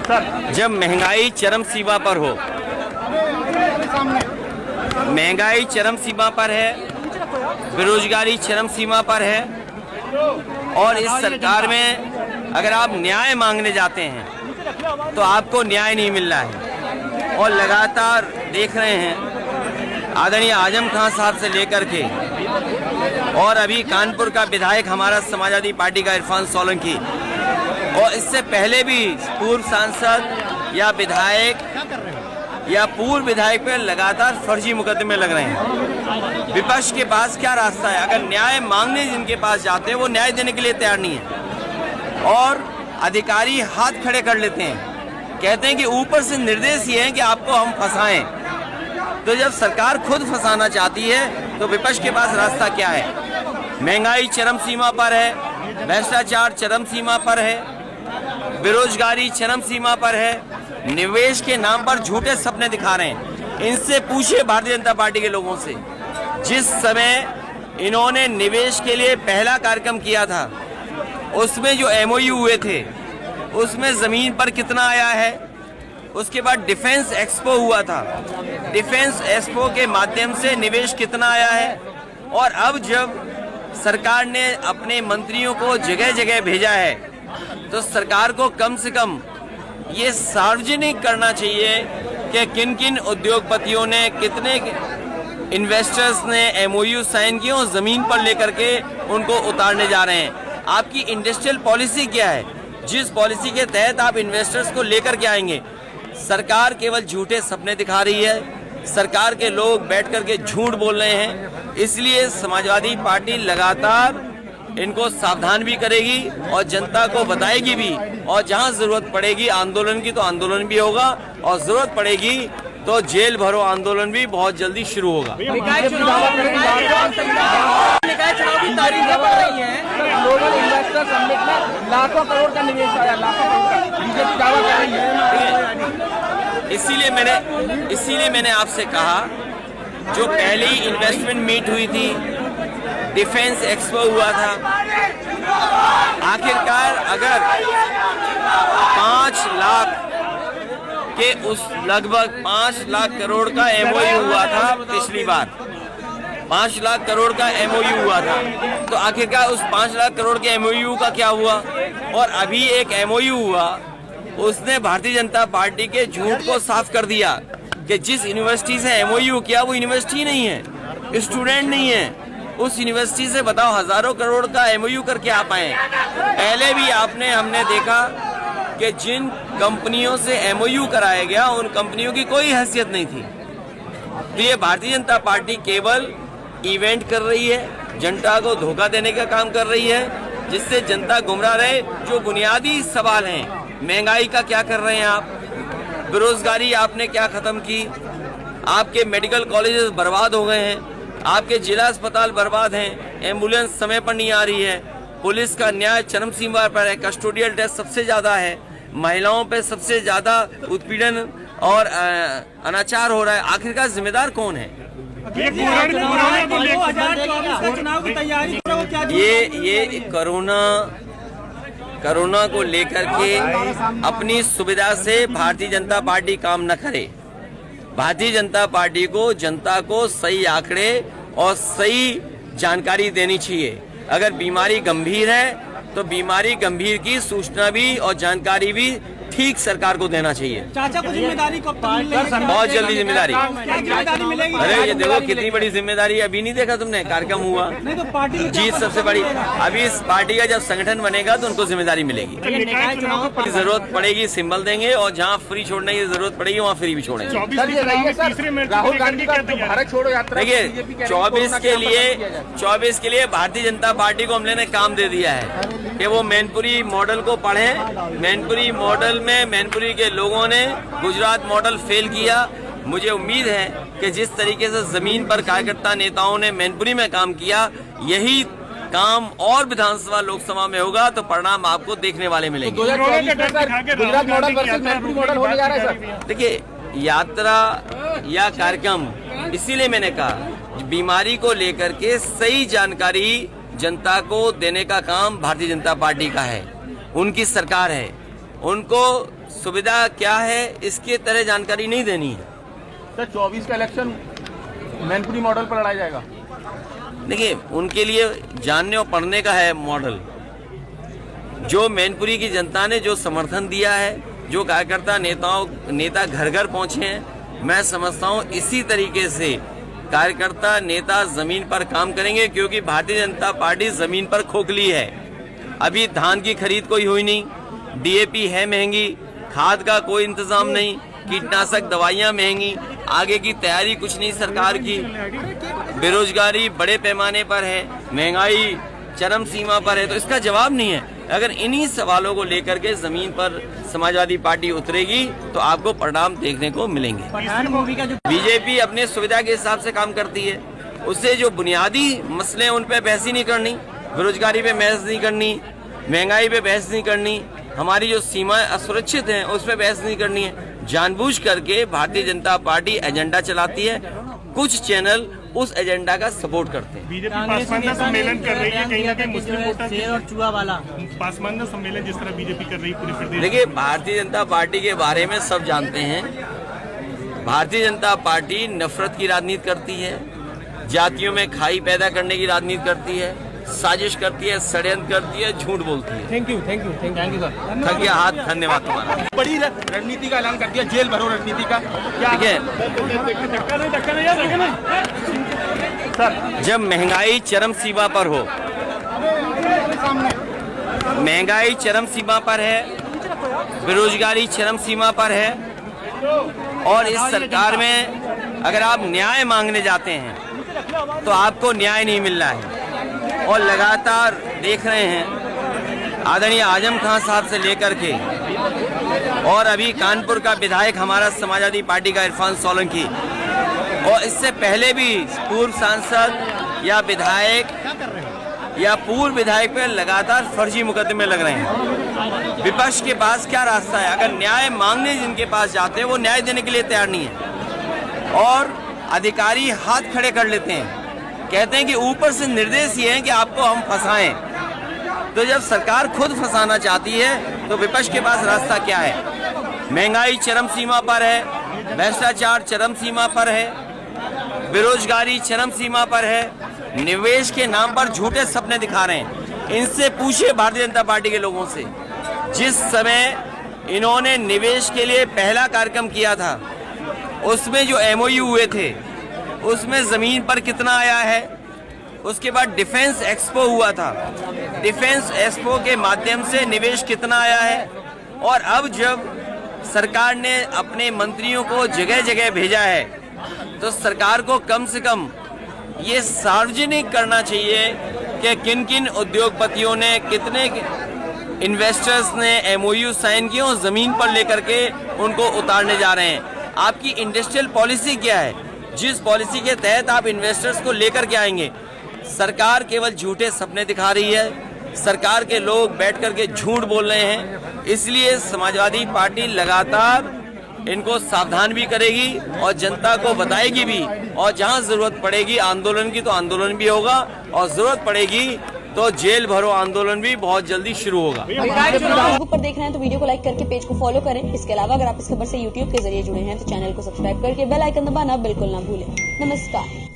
जब महंगाई चरम सीमा पर हो, महंगाई चरम सीमा पर है, बेरोजगारी चरम सीमा पर है और इस सरकार में अगर आप न्याय मांगने जाते हैं तो आपको न्याय नहीं मिल रहा है। और लगातार देख रहे हैं आदरणीय आजम खान साहब से लेकर के और अभी कानपुर का विधायक हमारा समाजवादी पार्टी का इरफान सोलंकी और इससे पहले भी पूर्व सांसद या विधायक या पूर्व विधायक पे लगातार फर्जी मुकदमे लग रहे हैं। विपक्ष के पास क्या रास्ता है? अगर न्याय मांगने जिनके पास जाते हैं वो न्याय देने के लिए तैयार नहीं है और अधिकारी हाथ खड़े कर लेते हैं, कहते हैं कि ऊपर से निर्देश ये है कि आपको हम फंसाएं। तो जब सरकार खुद फंसाना चाहती है तो विपक्ष के पास रास्ता क्या है? महंगाई चरम सीमा पर है, भ्रष्टाचार चरम सीमा पर है, बेरोजगारी चरम सीमा पर है, निवेश के नाम पर झूठे सपने दिखा रहे हैं। इनसे पूछिए भारतीय जनता पार्टी के लोगों से, जिस समय इन्होंने निवेश के लिए पहला कार्यक्रम किया था उसमें जो एमओयू हुए थे उसमें जमीन पर कितना आया है। उसके बाद डिफेंस एक्सपो हुआ था, डिफेंस एक्सपो के माध्यम से निवेश कितना आया है। और अब जब सरकार ने अपने मंत्रियों को जगह जगह भेजा है तो सरकार को कम से कम ये सार्वजनिक करना चाहिए कि किन किन उद्योगपतियों ने, कितने इन्वेस्टर्स ने एमओयू साइन किए और जमीन पर लेकर के उनको उतारने जा रहे हैं। आपकी इंडस्ट्रियल पॉलिसी क्या है? जिस पॉलिसी के तहत आप इन्वेस्टर्स को लेकर के आएंगे? सरकार केवल झूठे सपने दिखा रही है, सरकार के लोग बैठ कर के झूठ बोल रहे हैं। इसलिए समाजवादी पार्टी लगातार इनको सावधान भी करेगी और जनता को बताएगी भी, और जहां जरूरत पड़ेगी आंदोलन की तो आंदोलन भी होगा और जरूरत पड़ेगी तो जेल भरो आंदोलन भी बहुत जल्दी शुरू होगा। निकाय चुनाव की तारीखें बढ़ रही हैं, ग्लोबल इन्वेस्टर समिट में लाखों करोड़ का निवेश आया, लाखों करोड़ का बीजेपी दावा कर रही है। इसीलिए मैंने आपसे कहा, जो पहली इन्वेस्टमेंट मीट हुई थी, डिफेंस एक्सपो हुआ था, आखिरकार अगर 5 लाख के उस लगभग 5 लाख करोड़ का एमओयू हुआ था पिछली बार, 5 लाख करोड़ का एमओयू हुआ था, तो आखिरकार उस 5 लाख करोड़ के एमओयू का क्या हुआ? और अभी एक एमओयू हुआ, उसने भारतीय जनता पार्टी के झूठ को साफ कर दिया कि जिस यूनिवर्सिटी से एमओयू किया वो यूनिवर्सिटी नहीं है, स्टूडेंट नहीं है। उस यूनिवर्सिटी से बताओ हजारों करोड़ का एमओयू करके आप आए। पहले भी हमने देखा कि जिन कंपनियों से एमओयू कराया गया उन कंपनियों की कोई हैसियत नहीं थी। तो ये भारतीय जनता पार्टी केवल इवेंट कर रही है, जनता को धोखा देने का काम कर रही है, जिससे जनता गुमराह रहे। जो बुनियादी सवाल हैं, महंगाई का क्या कर रहे हैं आप? बेरोजगारी आपने क्या खत्म की? आपके मेडिकल कॉलेजेस बर्बाद हो गए हैं, आपके जिला अस्पताल बर्बाद हैं, एम्बुलेंस समय पर नहीं आ रही है, पुलिस का न्याय चरम सीमा पर है, कस्टोडियल डेथ सबसे ज्यादा है, महिलाओं पे सबसे ज्यादा उत्पीड़न और अनाचार हो रहा है। आखिरकार जिम्मेदार कौन है? ये कोरोना को लेकर के अपनी सुविधा से भारतीय जनता पार्टी काम न करे। भारतीय जनता पार्टी को जनता को सही आंकड़े और सही जानकारी देनी चाहिए। अगर बीमारी गंभीर है तो बीमारी गंभीर की सूचना भी और जानकारी भी ठीक सरकार को देना चाहिए। चाचा को जिम्मेदारी कब तक मिलेगी? बहुत जल्दी जिम्मेदारी। मिलेगी? अरे ये देखो कितनी बड़ी जिम्मेदारी, अभी नहीं देखा तुमने? कार्यक्रम हुआ, नहीं तो पार्टी जीत सबसे बड़ी। अभी इस पार्टी का जब संगठन बनेगा तो उनको जिम्मेदारी मिलेगी। जरूरत पड़ेगी सिंबल देंगे और जहाँ फ्री छोड़ने की जरूरत पड़ेगी वहाँ फ्री भी छोड़ेंगे। राहुल गांधी का भारत छोड़ो यात्रा, देखिए 24 के लिए भारतीय जनता पार्टी को हमने काम दे दिया है कि वो मैनपुरी मॉडल को पढ़ें। मैनपुरी मॉडल में मैनपुरी के लोगों ने गुजरात मॉडल फेल किया। मुझे उम्मीद है कि जिस तरीके से जमीन पर कार्यकर्ता नेताओं ने मैनपुरी में काम किया, यही काम और विधानसभा लोकसभा में होगा तो परिणाम आपको देखने वाले मिलेंगे। Gujarat model versus Mainpuri model होने जा रहा है सर। देखिए यात्रा या कार्यक्रम, इसीलिए मैंने कहा बीमारी को लेकर के सही जानकारी जनता को देने का काम भारतीय जनता पार्टी का है, उनकी सरकार है। उनको सुविधा क्या है इसके तरह जानकारी नहीं देनी है। सर 24 का इलेक्शन मैनपुरी मॉडल पर लड़ा जाएगा। देखिए, उनके लिए जानने और पढ़ने का है मॉडल। जो मैनपुरी की जनता ने जो समर्थन दिया है, जो कार्यकर्ता नेता घर घर पहुंचे हैं, मैं समझता हूं इसी तरीके से कार्यकर्ता नेता जमीन पर काम करेंगे, क्योंकि भारतीय जनता पार्टी जमीन पर खोखली है। अभी धान की खरीद कोई हुई नहीं, डीएपी है महंगी, खाद का कोई इंतजाम नहीं, कीटनाशक दवाइयां महंगी, आगे की तैयारी कुछ नहीं सरकार की, बेरोजगारी बड़े पैमाने पर है, महंगाई चरम सीमा पर है। तो इसका जवाब नहीं है। अगर इन्हीं सवालों को लेकर के जमीन पर समाजवादी पार्टी उतरेगी तो आपको परिणाम देखने को मिलेंगे। बीजेपी अपने सुविधा के हिसाब से काम करती है। उससे जो बुनियादी मसले हैं उन पे बहस ही नहीं करनी, बेरोजगारी पे बहस नहीं करनी, महंगाई पे बहस नहीं करनी, हमारी जो सीमाएं असुरक्षित हैं उस पे बहस नहीं करनी है। जानबूझ करके भारतीय जनता पार्टी एजेंडा चलाती है, कुछ चैनल उस एजेंडा का सपोर्ट करते हैं। बीजेपी पासवान सम्मेलन कर रही है, कहीं ना कहीं मुस्लिम वोटर और चूहा वाला पासवान सम्मेलन जिस तरह बीजेपी कर रही है पूरे प्रदेश। देखिए, भारतीय जनता पार्टी के बारे में सब जानते हैं। भारतीय जनता पार्टी नफरत की राजनीति करती है, जातियों में खाई पैदा करने की राजनीति करती है, साजिश करती है, षड्यंत्र करती है, झूठ बोलती है। Thank you sir. थक गया हाथ, धन्यवाद तुम्हारा। बड़ी रणनीति का ऐलान कर दिया, जेल भरो रणनीति का। ठीक है, जब महंगाई चरम सीमा पर हो, महंगाई चरम सीमा पर है, बेरोजगारी चरम सीमा पर है, और इस सरकार में अगर आप न्याय मांगने जाते हैं तो आपको न्याय नहीं मिल रहा है। और लगातार देख रहे हैं आदरणीय आजम खान साहब से लेकर के, और अभी कानपुर का विधायक हमारा समाजवादी पार्टी का इरफान सोलंकी, और इससे पहले भी पूर्व सांसद या विधायक या पूर्व विधायक पे लगातार फर्जी मुकदमे लग रहे हैं। विपक्ष के पास क्या रास्ता है? अगर न्याय मांगने जिनके पास जाते हैं वो न्याय देने के लिए तैयार नहीं है, और अधिकारी हाथ खड़े कर लेते हैं, कहते हैं कि ऊपर से निर्देश ये है कि आपको हम फंसाएं। तो जब सरकार खुद फंसाना चाहती है तो विपक्ष के पास रास्ता क्या है? महंगाई चरम सीमा पर है, भ्रष्टाचार चरम सीमा पर है, बेरोजगारी चरम सीमा पर है, निवेश के नाम पर झूठे सपने दिखा रहे हैं। इनसे पूछिए भारतीय जनता पार्टी के लोगों से, जिस समय इन्होंने निवेश के लिए पहला कार्यक्रम किया था उसमें जो एमओयू हुए थे उसमें जमीन पर कितना आया है। उसके बाद डिफेंस एक्सपो हुआ था, डिफेंस एक्सपो के माध्यम से निवेश कितना आया है। और अब जब सरकार ने अपने मंत्रियों को जगह जगह भेजा है तो सरकार को कम से कम ये सार्वजनिक करना चाहिए कि किन किन उद्योगपतियों ने, कितने इन्वेस्टर्स ने एमओयू साइन किए और जमीन पर लेकर के उनको उतारने जा रहे हैं। आपकी इंडस्ट्रियल पॉलिसी क्या है? जिस पॉलिसी के तहत आप इन्वेस्टर्स को लेकर के आएंगे? सरकार केवल झूठे सपने दिखा रही है, सरकार के लोग बैठ करके झूठ बोल रहे हैं। इसलिए समाजवादी पार्टी लगातार इनको सावधान भी करेगी और जनता को बताएगी भी, और जहां जरूरत पड़ेगी आंदोलन की तो आंदोलन भी होगा, और जरूरत पड़ेगी तो जेल भरो आंदोलन भी बहुत जल्दी शुरू होगा। फेसबुक पर देख रहे हैं तो वीडियो को लाइक करके पेज को फॉलो करें। इसके अलावा अगर आप इस खबर से यूट्यूब के जरिए जुड़े हैं तो चैनल को सब्सक्राइब करके बेल आइकन दबाना बिल्कुल ना भूलें। नमस्कार।